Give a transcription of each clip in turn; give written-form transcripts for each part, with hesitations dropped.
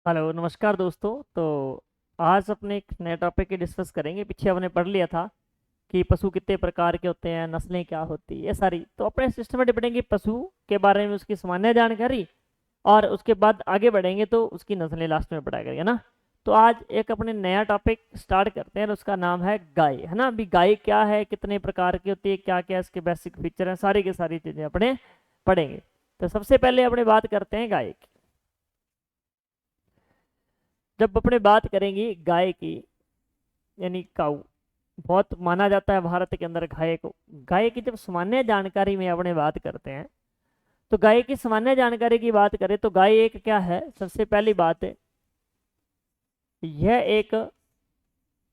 Hello नमस्कार दोस्तों। तो आज अपने एक नए टॉपिक की डिस्कस करेंगे। पीछे हमने पढ़ लिया था कि पशु कितने प्रकार के होते हैं, नस्लें क्या होती है, ये सारी तो अपने सिस्टमेटिक पढ़ेंगे पशु के बारे में, उसकी सामान्य जानकारी। और उसके बाद आगे बढ़ेंगे तो उसकी नस्लें लास्ट में पढ़ा करेंगे ना। तो आज एक अपने नया टॉपिक स्टार्ट करते हैं और उसका नाम है गाय, है ना। अभी गाय क्या है, कितने प्रकार की होती है, क्या क्या इसके बेसिक फीचर हैं, सारी की सारी चीज़ें अपने पढ़ेंगे। तो सबसे पहले अपने बात करते हैं गाय की। जब अपने बात करेंगे गाय की, यानी काऊ, बहुत माना जाता है भारत के अंदर गाय को। गाय की जब सामान्य जानकारी में अपने बात करते हैं तो गाय की सामान्य जानकारी की बात करें तो गाय एक क्या है, सबसे पहली बात है यह एक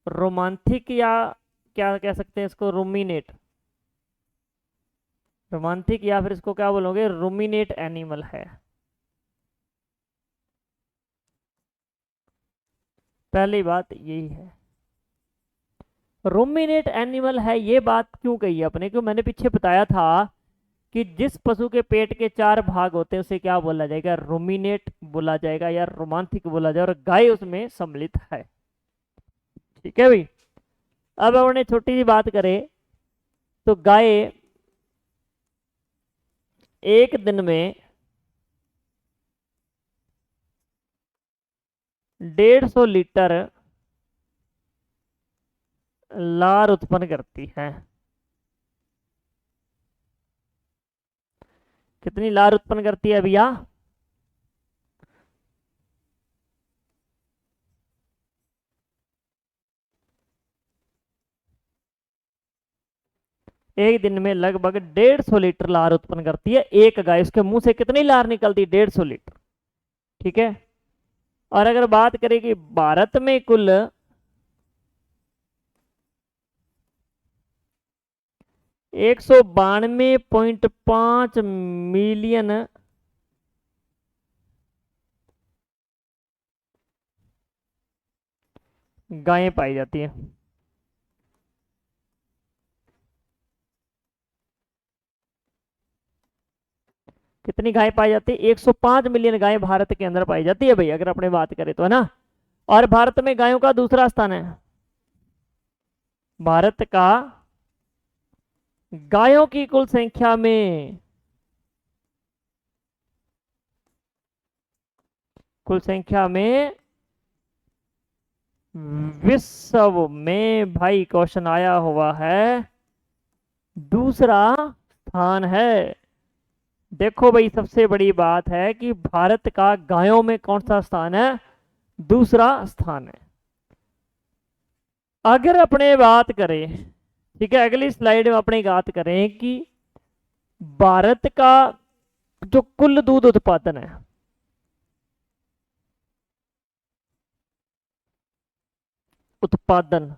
रोमांथिक, या क्या कह सकते हैं इसको, रूमिनेट, रोमांथिक, या फिर इसको क्या बोलोगे, रूमिनेट एनिमल है। पहली बात यही है, रूमिनेट एनिमल है। ये बात क्यों कही है अपने, क्यों मैंने पीछे बताया था कि जिस पशु के पेट के चार भाग होते हैं उसे क्या बोला जाएगा, रोमिनेट बोला जाएगा या रोमांथिक बोला जाएगा, और गाय उसमें सम्मिलित है। ठीक है भाई। अब अपने छोटी सी बात करें तो गाय एक दिन में 150 लीटर लार उत्पन्न करती है। कितनी लार उत्पन्न करती है भैया? एक दिन में लगभग 150 लीटर लार उत्पन्न करती है एक गाय। उसके मुंह से कितनी लार निकलती है? 150 लीटर। ठीक है। और अगर बात करें कि भारत में कुल 192.5 मिलियन गायें पाई जाती हैं। कितनी गायें पाई जाती है? 105 मिलियन गायें भारत के अंदर पाई जाती है भाई, अगर अपने बात करें तो, है ना। और भारत में गायों का दूसरा स्थान है। भारत का गायों की कुल संख्या में, कुल संख्या में विश्व में भाई क्वेश्चन आया हुआ है, दूसरा स्थान है। देखो भाई, सबसे बड़ी बात है कि भारत का गायों में कौन सा स्थान है? दूसरा स्थान है। अगर अपने बात करें, ठीक है, अगली स्लाइड में अपनी बात करें कि भारत का जो कुल दूध उत्पादन है, उत्पादन,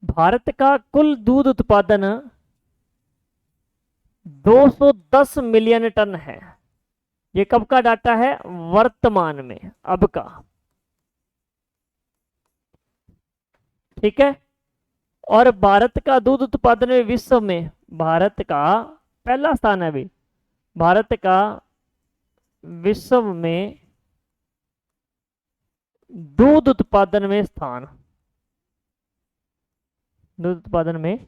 भारत का कुल दूध उत्पादन 210 मिलियन टन है। ये कब का डाटा है? वर्तमान में, अब का। ठीक है। और भारत का दूध उत्पादन में विश्व में भारत का पहला स्थान है अभी। भारत का विश्व में दूध उत्पादन में स्थान, दूध उत्पादन में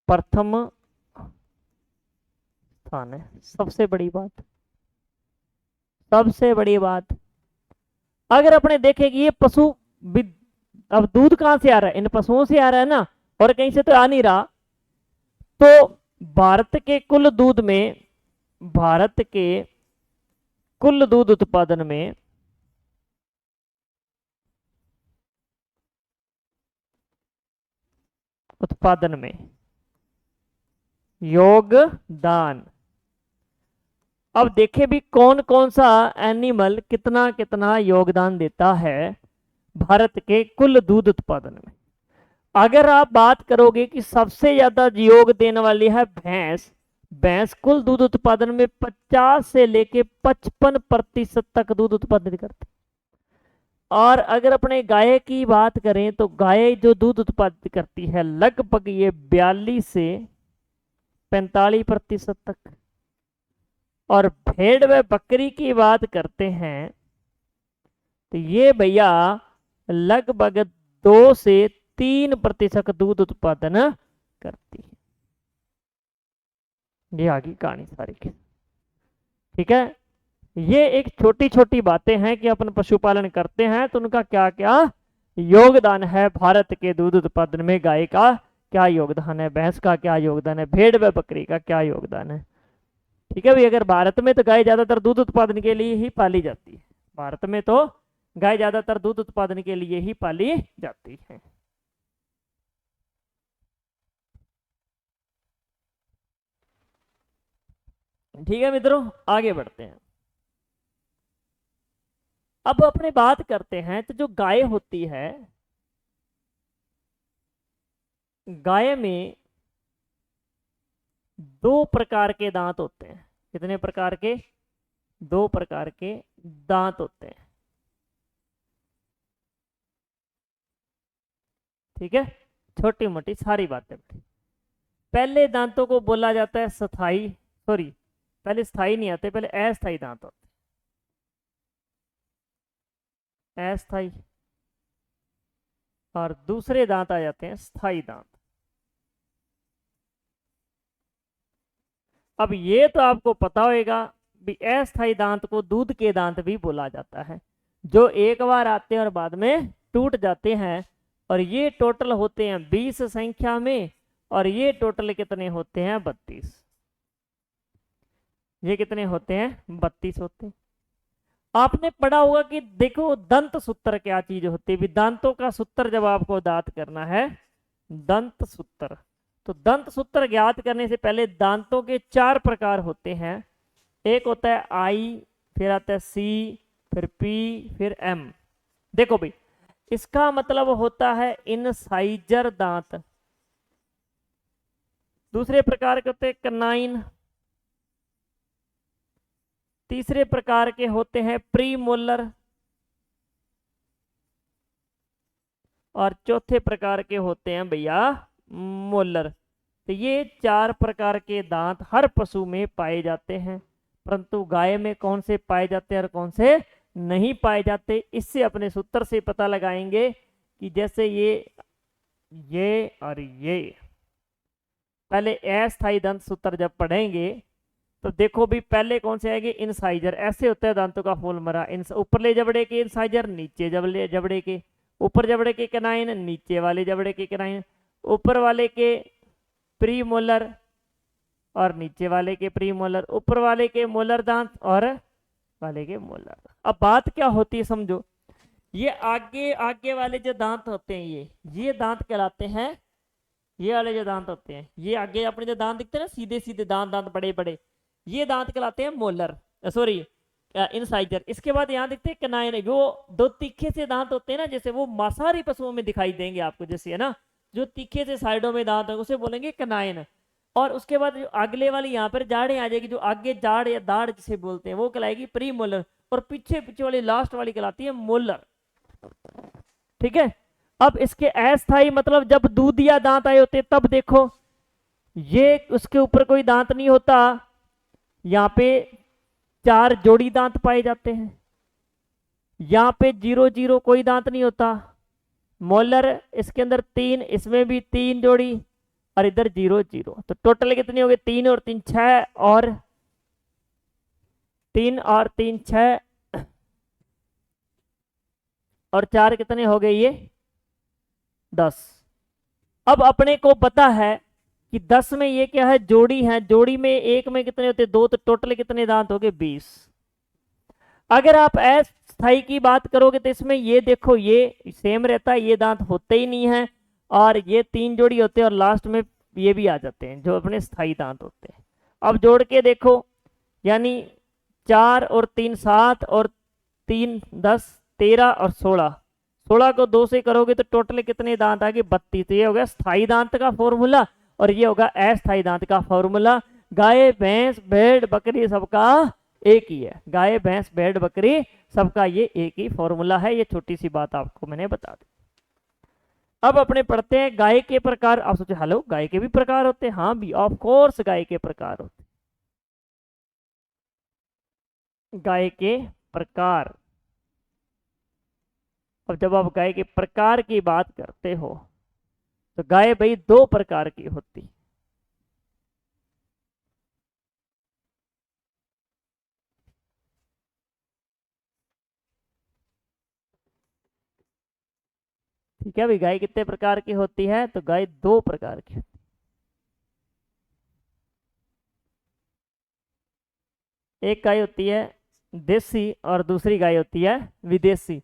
प्रथम स्थान है। सबसे बड़ी बात, सबसे बड़ी बात, अगर अपने देखें कि ये पशु अब दूध कहां से आ रहा है? इन पशुओं से आ रहा है ना, और कहीं से तो आ नहीं रहा। तो भारत के कुल दूध में, भारत के कुल दूध उत्पादन में उत्पादन में योगदान, अब देखें भी कौन कौन सा एनिमल कितना कितना योगदान देता है भारत के कुल दूध उत्पादन में। अगर आप बात करोगे कि सबसे ज्यादा योग देने वाली है भैंस, भैंस कुल दूध उत्पादन में 50 से लेके 55% तक दूध उत्पादन करती। और अगर अपने गाय की बात करें तो गाय जो दूध उत्पादित करती है लगभग ये 42 से 45% तक। और भेड़ व बकरी की बात करते हैं तो ये भैया लगभग 2 से 3% दूध उत्पादन करती है। ये आगे कहानी सारी की, ठीक है। ये एक छोटी छोटी बातें हैं कि अपन पशुपालन करते हैं तो उनका क्या क्या योगदान है। भारत के दूध उत्पादन में गाय का क्या योगदान है, भैंस का क्या योगदान है, भेड़ व बकरी का क्या योगदान है। ठीक है भाई, अगर भारत में तो गाय ज्यादातर दूध उत्पादन के लिए ही पाली जाती है। भारत में तो गाय ज्यादातर दूध उत्पादन के लिए ही पाली जाती है। ठीक है मित्रों, आगे बढ़ते हैं। अब अपने बात करते हैं तो जो गाय होती है, गाय में 2 प्रकार के दांत होते हैं। कितने प्रकार के? 2 प्रकार के दांत होते हैं। ठीक है, छोटी मोटी सारी बातें। पहले दांतों को बोला जाता है स्थाई, सॉरी पहले स्थाई नहीं आते, पहले अस्थाई दांत होते हैं, अस्थाई। और दूसरे दांत आ जाते हैं स्थाई दांत। अब ये तो आपको पता होगा भी अस्थाई दांत को दूध के दांत भी बोला जाता है, जो एक बार आते हैं और बाद में टूट जाते हैं। और ये टोटल होते हैं 20 संख्या में, और ये टोटल कितने होते हैं? 32। ये कितने होते हैं? 32 होते हैं। आपने पढ़ा होगा कि देखो दंत सूत्र क्या चीज होती है। दांतों का सूत्र जब आपको दांत करना है, दंत सूत्र, तो दंत सूत्र ज्ञात करने से पहले दांतों के 4 प्रकार होते हैं। एक होता है आई, फिर आता है सी, फिर पी, फिर एम। देखो भाई, इसका मतलब होता है इनसाइजर दांत। दूसरे प्रकार के होते हैं कनाइन। तीसरे प्रकार के होते हैं प्री मोलर। और चौथे प्रकार के होते हैं भैया मोलर। तो ये 4 प्रकार के दांत हर पशु में पाए जाते हैं, परंतु गाय में कौन से पाए जाते हैं और कौन से नहीं पाए जाते, इससे अपने सूत्र से पता लगाएंगे। कि जैसे ये और ये, पहले अस्थाई दंत सूत्र जब पढ़ेंगे तो देखो भी पहले कौन से आएंगे? इनसाइजर। ऐसे होता है दांतों का फॉर्मूला, ऊपरले जबड़े के इनसाइजर, नीचे जबड़े के, ऊपर जबड़े के कैनाइन, नीचे वाले जबड़े के कैनाइन, ऊपर वाले के प्री मोलर और नीचे वाले के प्री मोलर, ऊपर वाले के मोलर दांत और वाले के मोलर। अब बात क्या होती है समझो, ये आगे आगे वाले जो दांत होते हैं ये दांत कहलाते हैं। ये वाले जो दांत होते हैं, ये आगे अपने जो दांत दिखते हैं ना, सीधे सीधे दांत बड़े बड़े, ये दांत कहलाते हैं मोलर, सॉरी इनसाइजर। इसके बाद यहाँ दिखते हैं कैनाइन। वो 2 तीखे से दांत होते हैं ना, जैसे वो मांसाहारी पशुओं में दिखाई देंगे आपको, जैसे है ना जो तीखे से साइडों में दांत है उसे बोलेंगे कैनाइन। और उसके बाद जो अगले वाली यहाँ पर जाड़ें आ जाएगी, जो आगे जाड़ या दाढ़ जिसे बोलते हैं, वो कहलाएगी प्री मोलर। और पीछे पीछे वाली लास्ट वाली कहलाती है मोलर। ठीक है, अब इसके अस्थाई मतलब जब दूधिया दांत आए होते तब देखो, ये उसके ऊपर कोई दांत नहीं होता, यहाँ पे 4 जोड़ी दांत पाए जाते हैं, यहाँ पे 0 0 कोई दांत नहीं होता। मोलर इसके अंदर 3, इसमें भी 3 जोड़ी, और इधर 0 0। तो टोटल कितनी हो गई? 3 और 3 6, और 3 और 3 6, और 4 कितने हो गए? ये 10। अब अपने को पता है कि 10 में ये क्या है? जोड़ी है। जोड़ी में एक में कितने होते? 2। तो टोटल कितने दांत हो गए? 20। अगर आप अस्थाई की बात करोगे तो इसमें ये देखो, ये सेम रहता है, ये दांत होते ही नहीं है, और ये 3 जोड़ी होते हैं, और लास्ट में ये भी आ जाते हैं जो अपने स्थाई दांत होते हैं। अब जोड़ के देखो, यानी 4 और 3 7, और 3 10 13 और 16। 16 को 2 से करोगे तो टोटल कितने दांत आ गए? 32। तो ये हो गया स्थाई दांत का फॉर्मूला, और ये होगा अस्थाई दांत का फॉर्मूला। गाय भैंस भेड़ बकरी सबका एक ही है। गाय भैंस भेड़ बकरी सबका ये एक ही फॉर्मूला है। ये छोटी सी बात आपको मैंने बता दी। अब अपने पढ़ते हैं गाय के प्रकार। आप सोचे हेलो गाय के भी प्रकार होते हैं? हाँ भी, ऑफ कोर्स गाय के प्रकार होते हैं। गाय के प्रकार। अब जब आप गाय के प्रकार की बात करते हो तो गाय भाई दो प्रकार की होती। ठीक है भाई, गाय कितने प्रकार की होती है? तो गाय दो प्रकार की। एक गाय होती है देसी और दूसरी गाय होती है विदेशी।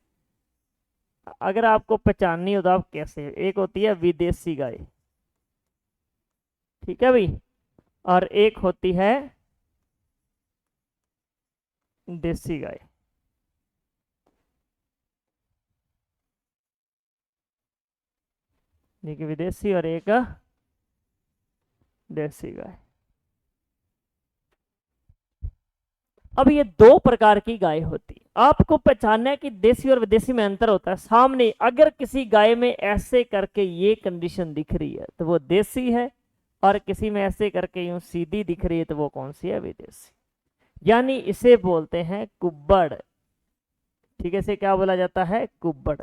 अगर आपको पहचाननी हो तो आप कैसे, एक होती है विदेशी गाय, ठीक है भाई, और एक होती है देसी गाय। एक विदेशी और एक देसी गाय। अब ये दो प्रकार की गाय होती है। आपको पहचानना है कि देसी और विदेशी में अंतर होता है। सामने अगर किसी गाय में ऐसे करके ये कंडीशन दिख रही है तो वो देसी है, और किसी में ऐसे करके यूं सीधी दिख रही है तो वो कौन सी है? विदेशी। यानी इसे बोलते हैं कुब्बड़। ठीक है, इसे क्या बोला जाता है? कुब्बड़।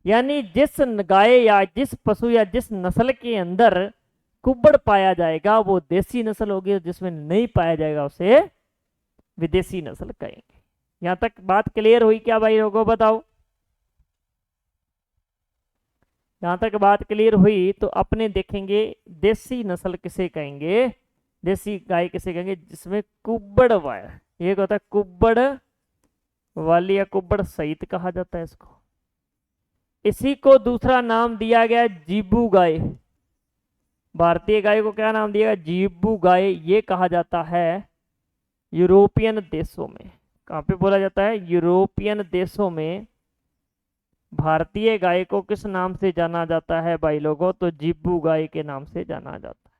यानी जिस गाय या जिस पशु या जिस नस्ल के अंदर कुब्बड़ पाया जाएगा वो देसी नस्ल होगी, और जिसमें नहीं पाया जाएगा उसे विदेशी नस्ल कहेंगे। यहां तक बात क्लियर हुई क्या भाई लोगों, बताओ? यहां तक बात क्लियर हुई तो अपने देखेंगे देसी नस्ल किसे कहेंगे, देसी गाय किसे कहेंगे? जिसमें कुब्बड़ वाया, एक होता है कुब्बड़ वाली या कुब्बड़ सहित कहा जाता है इसको। इसी को दूसरा नाम दिया गया जीबू गाय। भारतीय गाय को क्या नाम दिया गया? जीबू गाय। ये कहा जाता है यूरोपियन देशों में। कहाँ पे बोला जाता है? यूरोपियन देशों में। भारतीय गाय को किस नाम से जाना जाता है भाई लोगों? तो जिब्बू गाय के नाम से जाना जाता है।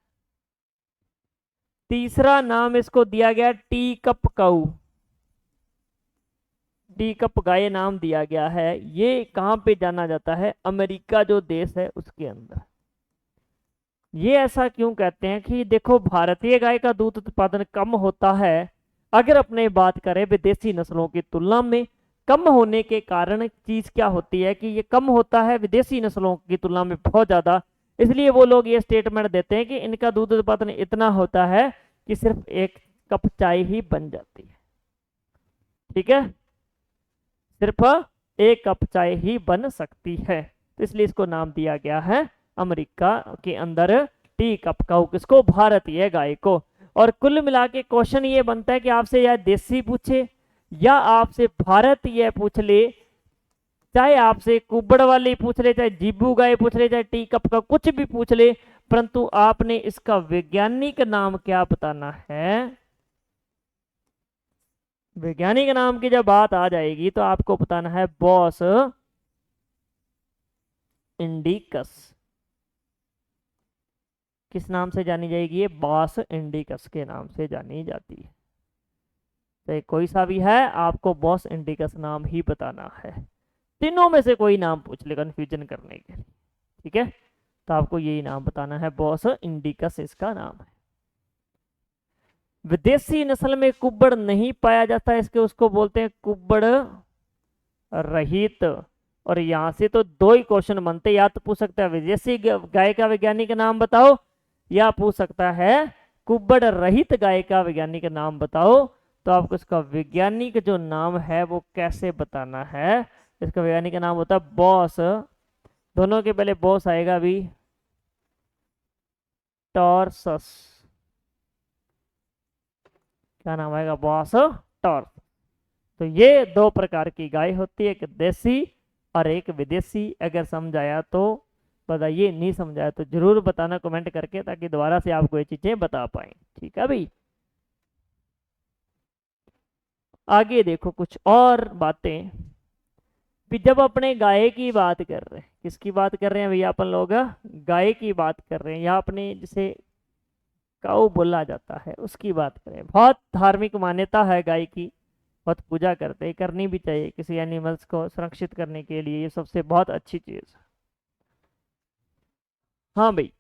तीसरा नाम इसको दिया गया टी कप काऊ। टी कप गाय नाम दिया गया है। ये कहाँ पे जाना जाता है? अमेरिका जो देश है उसके अंदर। ये ऐसा क्यों कहते हैं कि देखो भारतीय गाय का दूध उत्पादन कम होता है अगर अपने बात करें विदेशी नस्लों की तुलना में। कम होने के कारण चीज क्या होती है कि ये कम होता है विदेशी नस्लों की तुलना में बहुत ज्यादा। इसलिए वो लोग ये स्टेटमेंट देते हैं कि इनका दूध उत्पादन इतना होता है कि सिर्फ एक कप चाय ही बन जाती है। ठीक है, सिर्फ एक कप चाय ही बन सकती है। तो इसलिए इसको नाम दिया गया है अमेरिका के अंदर टी कप काऊ, किसको? भारतीय गाय को। और कुल मिला के क्वेश्चन ये बनता है कि आपसे या देसी पूछे या आपसे भारतीय पूछ ले, चाहे आपसे कुबड़ वाली पूछ ले, चाहे जीबू गाय पूछ ले, चाहे टी कप का कुछ भी पूछ ले, परंतु आपने इसका वैज्ञानिक नाम क्या बताना है? वैज्ञानिक नाम की जब बात आ जाएगी तो आपको बताना है बॉस इंडिकस। किस नाम से जानी जाएगी? ये बॉस इंडिकस के नाम से जानी जाती है। तो कोई सा भी है आपको बॉस इंडिकस नाम ही बताना है। तीनों में से कोई नाम पूछ ले कंफ्यूजन करने के लिए, ठीक है? तो आपको यही नाम बताना है, बॉस इंडिकस इसका नाम है। विदेशी नस्ल में कुब्बड़ नहीं पाया जाता इसके, उसको बोलते हैं कुब्बड़ रहित। और यहां से तो दो ही क्वेश्चन बनते, या तो पूछ सकता है विदेशी गाय का वैज्ञानिक नाम बताओ, या पूछ सकता है कुब्बड़ रहित गाय का वैज्ञानिक नाम बताओ। तो आपको इसका वैज्ञानिक जो नाम है वो कैसे बताना है? इसका वैज्ञानिक नाम होता है बॉस, दोनों के पहले बॉस आएगा अभी, टॉर्सस। क्या नाम आएगा? Boss torques. तो ये दो प्रकार की गाय होती है, एक देसी और एक विदेशी। अगर समझ आया तो बताइए, नहीं समझाया तो जरूर बताना कमेंट करके, ताकि दोबारा से आपको ये चीजें बता पाए। ठीक है भाई, आगे देखो कुछ और बातें भी। जब अपने गाय की बात कर रहे हैं, किसकी बात कर रहे हैं भैया अपन लोग? गाय की बात कर रहे हैं, या अपने जिसे काऊ बोला जाता है उसकी बात करें। बहुत धार्मिक मान्यता है गाय की, बहुत पूजा करते हैं, करनी भी चाहिए किसी एनिमल्स को सुरक्षित करने के लिए, ये सबसे बहुत अच्छी चीज है। हाँ भाई,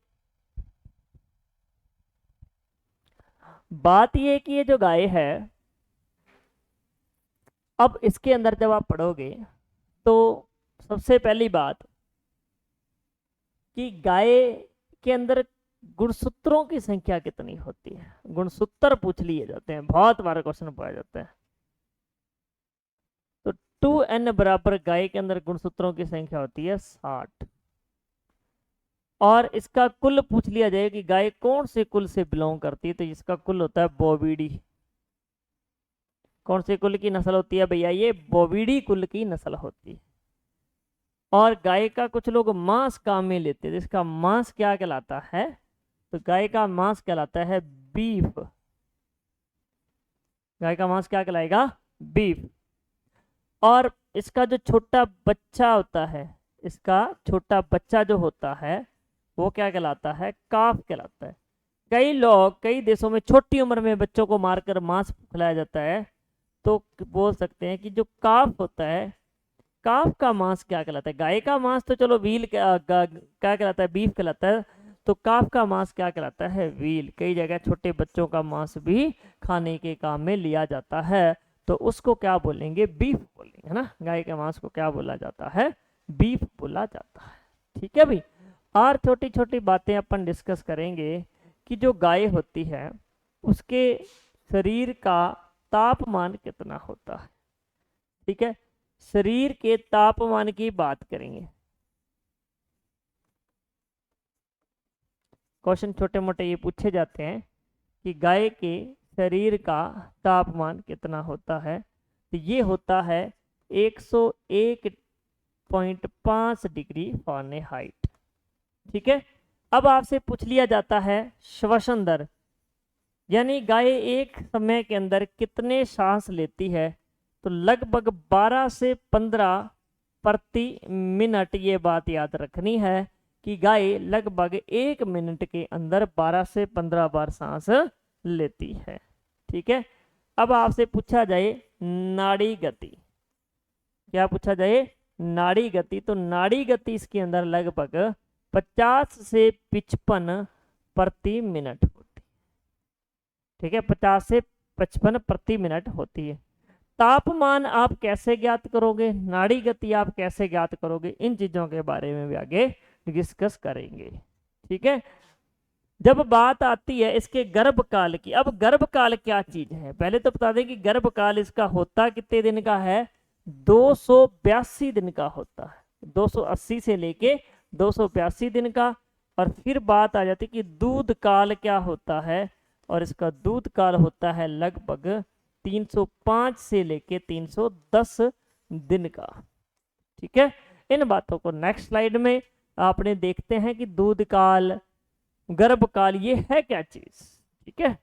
बात ये कि ये जो गाय है अब इसके अंदर जब आप पढ़ोगे तो सबसे पहली बात कि गाय के अंदर गुणसूत्रों की संख्या कितनी होती है। गुणसूत्र पूछ लिए जाते हैं, बहुत बार क्वेश्चन पूछा जाता है। तो 2n बराबर गाय के अंदर गुणसूत्रों की संख्या होती है 60। और इसका कुल पूछ लिया जाए कि गाय कौन से कुल से बिलोंग करती है, तो इसका कुल होता है बोविडी। कौन से कुल की नस्ल होती है भैया, ये बोविडी कुल की नस्ल होती है। और गाय का कुछ लोग मांस काम में लेते हैं, जिसका मांस क्या कहलाता है, तो गाय का मांस कहलाता है बीफ। गाय का मांस क्या कहलाएगा, बीफ। और इसका जो छोटा बच्चा होता है, इसका छोटा बच्चा जो होता है वो क्या कहलाता है, काफ कहलाता है। कई लोग कई देशों में छोटी उम्र में बच्चों को मारकर मांस खिलाया जाता है, तो बोल सकते हैं कि जो काफ होता है, काफ का मांस क्या कहलाता है। गाय का मांस तो चलो व्हील क्या कहलाता है, बीफ कहलाता है। तो काफ का मांस क्या कहलाता है, व्हील। कई जगह छोटे बच्चों का मांस भी खाने के काम में लिया जाता है, तो उसको क्या बोलेंगे, बीफ बोलेंगे, है ना। गाय के मांस को क्या बोला जाता है, बीफ बोला जाता है। ठीक है भाई। और छोटी छोटी बातें अपन डिस्कस करेंगे कि जो गाय होती है उसके शरीर का तापमान कितना होता है। ठीक है, शरीर के तापमान की बात करेंगे। क्वेश्चन छोटे मोटे ये पूछे जाते हैं कि गाय के शरीर का तापमान कितना होता है, तो ये होता है 101.5 डिग्री फ़ारेनहाइट। ठीक है। अब आपसे पूछ लिया जाता है श्वसन दर, यानी गाय एक समय के अंदर कितने सांस लेती है, तो लगभग 12 से 15 प्रति मिनट। ये बात याद रखनी है कि गाय लगभग 1 मिनट के अंदर 12 से 15 बार सांस लेती है। ठीक है। अब आपसे पूछा जाए नाड़ी गति, क्या पूछा जाए, नाड़ी गति। तो नाड़ी गति इसके अंदर लगभग 50 से 55 प्रति मिनट होती है। ठीक है, 50 से 55 प्रति मिनट होती है। तापमान आप कैसे ज्ञात करोगे, नाड़ी गति आप कैसे ज्ञात करोगे, इन चीजों के बारे में भी आगे डिस्कस करेंगे। ठीक है। जब बात आती है इसके गर्भकाल की, अब गर्भकाल क्या चीज है, पहले तो बता दें कि गर्भकाल इसका होता कितने दिन का है, 282 दिन का होता है। 280 से लेके 282 दिन का। और फिर बात आ जाती है कि दूध काल क्या होता है, और इसका दूध काल होता है लगभग 305 से लेके 310 दिन का। ठीक है। इन बातों को नेक्स्ट स्लाइड में आपने देखते हैं कि दूध काल, गर्भकाल, ये है क्या चीज। ठीक है।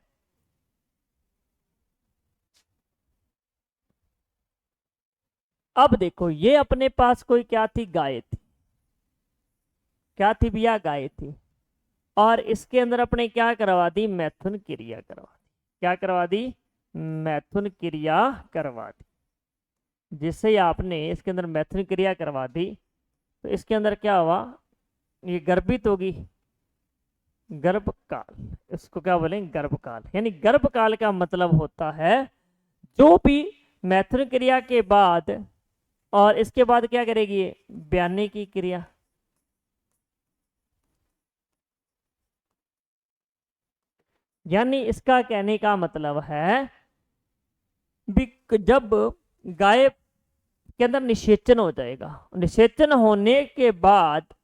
अब देखो ये अपने पास कोई क्या थी, गाय थी। क्या थी भैया, गाय थी। और इसके अंदर अपने क्या करवा दी, मैथुन क्रिया करवा दी। क्या करवा दी, मैथुन क्रिया करवा दी। जिससे आपने इसके अंदर मैथुन क्रिया करवा दी, तो इसके अंदर क्या हुआ, ये गर्भित होगी, गर्भकाल। इसको क्या बोलेंगे, गर्भकाल। यानी गर्भकाल का मतलब होता है जो भी मैथुन क्रिया के बाद, और इसके बाद क्या करेगी, ब्याने की क्रिया। यानी इसका कहने का मतलब है जब गाय के अंदर निषेचन हो जाएगा, निषेचन होने के बाद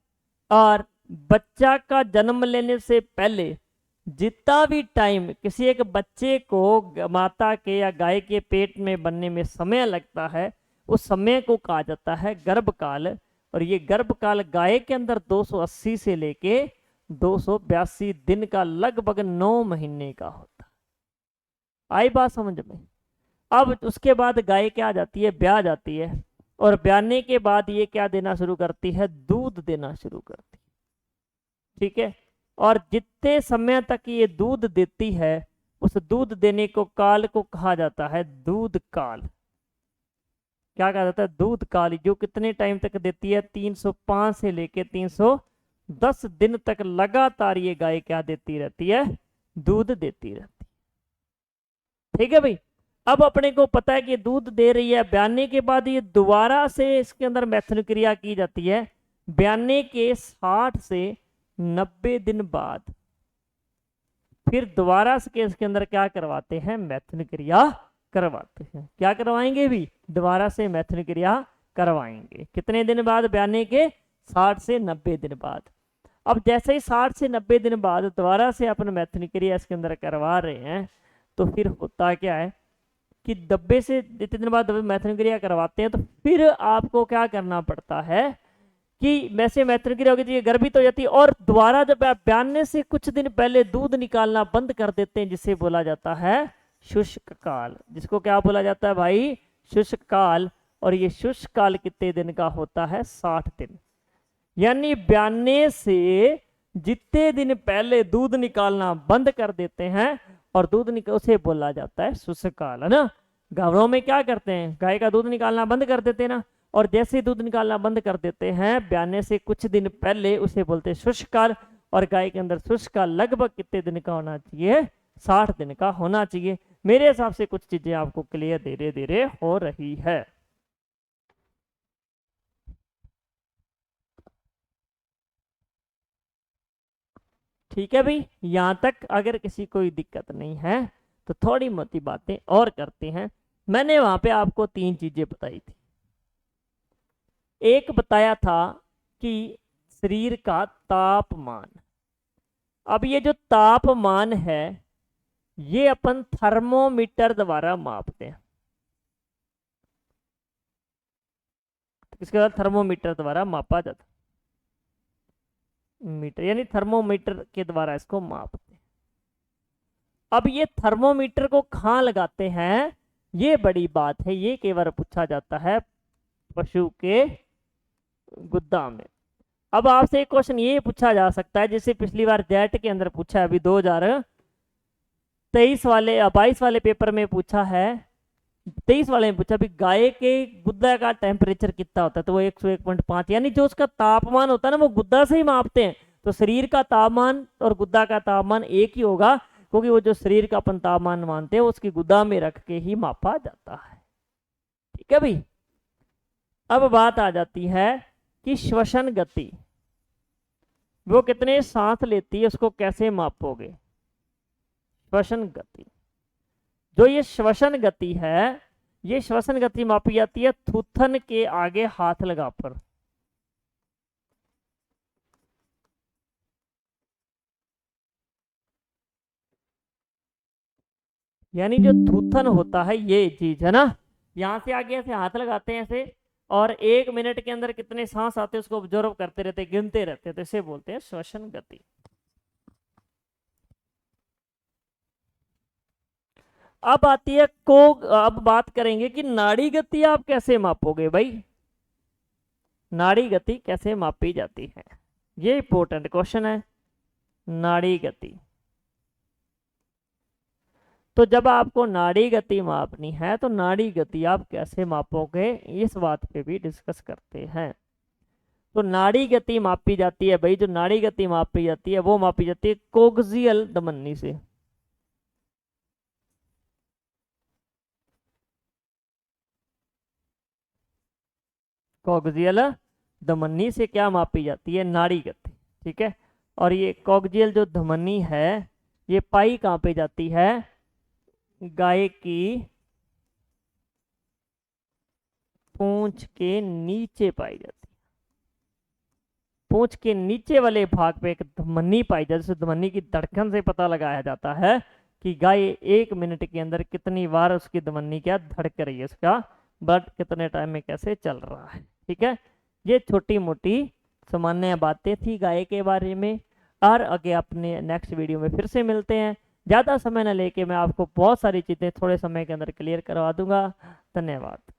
और बच्चा का जन्म लेने से पहले जितना भी टाइम किसी एक बच्चे को माता के या गाय के पेट में बनने में समय लगता है, उस समय को कहा जाता है गर्भकाल। और ये गर्भकाल गाय के अंदर 280 से लेके 282 दिन का, लगभग 9 महीने का होता है। आई बात समझ में। अब उसके बाद गाय क्या आ जाती है, ब्याह जाती है। और ब्याने के बाद ये क्या देना शुरू करती है, दूध देना शुरू करती है। ठीक है। और जितने समय तक ये दूध देती है, उस दूध देने को काल को कहा जाता है दूध काल। क्या कहा जाता है, दूध काल। जो कितने टाइम तक देती है, 305 से लेके 310 दिन तक लगातार ये गाय क्या देती रहती है, दूध देती रहती है। ठीक है भाई। अब अपने को पता है कि दूध दे रही है, ब्याने के बाद ये दोबारा से इसके अंदर मैथुन क्रिया की जाती है ब्याने के 60 से 90 दिन बाद। फिर दोबारा से इसके अंदर क्या करवाते हैं, मैथुन क्रिया करवाते हैं। क्या करवाएंगे भी, दोबारा से मैथुन क्रिया करवाएंगे। कितने दिन बाद, ब्याने के 60 से 90 दिन बाद। अब जैसे ही 60 से 90 दिन बाद दोबारा से अपन मैथुन क्रिया इसके अंदर करवा रहे हैं, तो फिर होता क्या है कि 90 से जितने दिन बाद मैथुन क्रिया करवाते हैं, तो फिर आपको क्या करना पड़ता है कि वैसे मैथुन क्रिया होगी तो ये गर्भित हो जाती है, और दोबारा जब आप ब्याने से कुछ दिन पहले दूध निकालना बंद कर देते हैं, जिसे बोला जाता है शुष्क काल। जिसको क्या बोला जाता है भाई, शुष्क काल। और ये शुष्क काल कितने दिन का होता है, 60 दिन। यानी ब्याने से जितने दिन पहले दूध निकालना बंद कर देते हैं और दूध निकाल, उसे बोला जाता है शुष्क काल, है ना। गायों में क्या करते हैं, गाय का दूध निकालना बंद कर देते हैं ना, और जैसे दूध निकालना बंद कर देते हैं ब्याने से कुछ दिन पहले, उसे बोलते हैं शुष्क काल। और गाय के अंदर शुष्क काल लगभग कितने दिन का होना चाहिए, 60 दिन का होना चाहिए। मेरे हिसाब से कुछ चीजें आपको क्लियर धीरे धीरे हो रही है। ठीक है भाई, यहां तक अगर किसी कोई दिक्कत नहीं है तो थोड़ी मोटी बातें और करते हैं। मैंने वहां पे आपको 3 चीजें बताई थी। एक बताया था कि शरीर का तापमान। अब ये जो तापमान है ये अपन थर्मोमीटर द्वारा मापते हैं। इसके बाद थर्मोमीटर द्वारा मापा जाता, मीटर यानी थर्मोमीटर के द्वारा इसको मापते हैं। अब ये थर्मोमीटर को कहाँ लगाते हैं, ये बड़ी बात है। ये कई बार पूछा जाता है पशु के गुद्दा में। अब आपसे एक क्वेश्चन ये पूछा जा सकता है, जैसे पिछली बार जेट के अंदर पूछा है, अभी 2023 वाले 22 वाले पेपर में पूछा है, 23 वाले में पूछा भी गाय के गुद्दा का टेम्परेचर कितना होता है, तो वो 101.5, यानी जो उसका तापमान होता है ना वो गुद्दा से ही मापते हैं। तो शरीर का तापमान और गुद्दा का तापमान एक ही होगा, क्योंकि वो जो शरीर का अपन तापमान मानते हैं उसकी गुद्दा में रख के ही मापा जाता है। ठीक है भाई। अब बात आ जाती है कि श्वसन गति, वो कितने सांस लेती है उसको कैसे मापोगे। श्वसन गति, जो ये श्वसन गति है, ये श्वसन गति मापी जाती है थूथन के आगे हाथ लगा पर। यानी जो थूथन होता है ये चीज है ना, यहां से आगे ऐसे हाथ लगाते हैं ऐसे, और 1 मिनट के अंदर कितने सांस आते हैं उसको ऑब्जर्व करते रहते, गिनते रहते हैं, तो इसे बोलते हैं श्वसन गति। अब आती है को, अब बात करेंगे कि नाड़ी गति आप कैसे मापोगे भाई, नाड़ी गति कैसे मापी जाती है, ये इंपॉर्टेंट क्वेश्चन है। नाड़ी गति, तो जब आपको नाड़ी गति मापनी है तो नाड़ी गति आप कैसे मापोगे, इस बात पे भी डिस्कस करते हैं। तो नाड़ी गति मापी जाती है भाई, जो नाड़ी गति मापी जाती है वो मापी जाती है कोक्सियल धमनी से। कोक्सियल धमनी से क्या मापी जाती है, नाड़ी गति। ठीक है। और ये कोक्सियल जो धमनी है ये पाई कहाँ पे जाती है, गाय की पूंछ के नीचे पाई जाती है। पूंछ के नीचे वाले भाग पे एक धमनी पाई जाती है, जिस धमनी की धड़कन से पता लगाया जाता है कि गाय 1 मिनट के अंदर कितनी बार उसकी धमनी क्या धड़क रही है, उसका ब्लड कितने टाइम में कैसे चल रहा है। ठीक है। ये छोटी मोटी सामान्य बातें थी गाय के बारे में, और आगे अपने नेक्स्ट वीडियो में फिर से मिलते हैं। ज़्यादा समय न लेके मैं आपको बहुत सारी चीज़ें थोड़े समय के अंदर क्लियर करवा दूंगा। धन्यवाद।